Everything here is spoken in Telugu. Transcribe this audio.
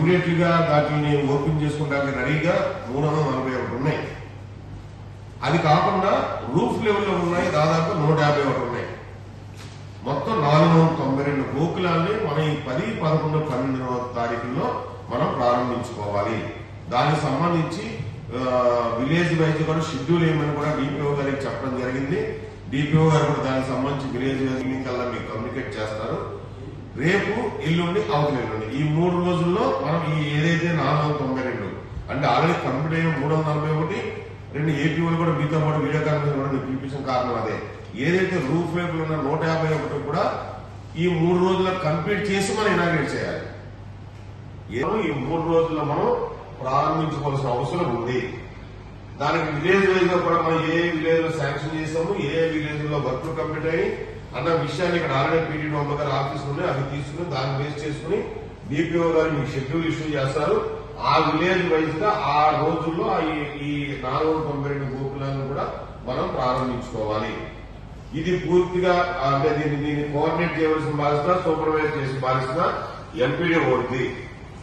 ఇమ్మీడియట్ గా వాటిని ఓపెన్ చేసుకుంటానికి రెడీగా 341 ఉన్నాయి. అది కాకుండా రూఫ్ లెవెల్లో ఉన్నాయి దాదాపు 151 ఉన్నాయి. మొత్తం 492 గోకులాన్ని మనం ఈ 10, 11, 12వ తారీఖుల్లో మనం ప్రారంభించుకోవాలి. దానికి సంబంధించి విలేజ్ వైజ్ కూడా షెడ్యూల్ ఏమని కూడా డిపిఓ గారికి చెప్పడం జరిగింది. డిపిఓ గారు కూడా దానికి సంబంధించి విలేజ్ కల్లా మీకు కమ్యూనికేట్ చేస్తారు. రేపు ఎల్లుండి అవతల ఎల్లుండి ఈ 3 రోజుల్లో మనం ఈ ఏదైతే 492 అంటే ఆల్రెడీ కంప్లీట్ అయిన 341 2 ఏపీఓలు కూడా మీతో పాటు వీడియో కాన్ఫరెన్స్ కూడా మీకు పిలిపించిన కారణం అదే. ఏదైతే రూఫ్ రేపులు ఉన్న 151 కూడా ఈ 3 రోజుల్లో కంప్లీట్ చేసి మనం ఇనాగ్రేట్ చేయాలి. ఈ 3 రోజుల్లో మనం ప్రారంభించుకోవాల్సిన అవసరం ఉంది. దానికి విలేజ్ వైజ్ గా కూడా మనం ఏ విలేజ్ లో శాంక్షన్ చేసాము, ఏ విలేజ్ లో వర్క్ కంప్లీట్ అయ్యి అన్న విషయాన్ని ఇక్కడ ఆల్రెడీ పీడీఓ గారు ఆఫీస్ నుండి అవి తీసుకుని దాన్ని బేస్ చేసుకుని డిపిఓ గారు మీకు షెడ్యూల్ ఇష్యూ చేస్తారు. ఆ విలేజ్ వైజ్ గా ఆ రోజుల్లో ఈ 492 గోకులను కూడా మనం ప్రారంభించుకోవాలి. ఇది పూర్తిగా అంటే దీన్ని కోఆర్డినేట్ చేయవలసిన బాధ్యత, సూపర్వైజ్ చేసిన బాధ్యత ఎంపీడీ ఓడిది.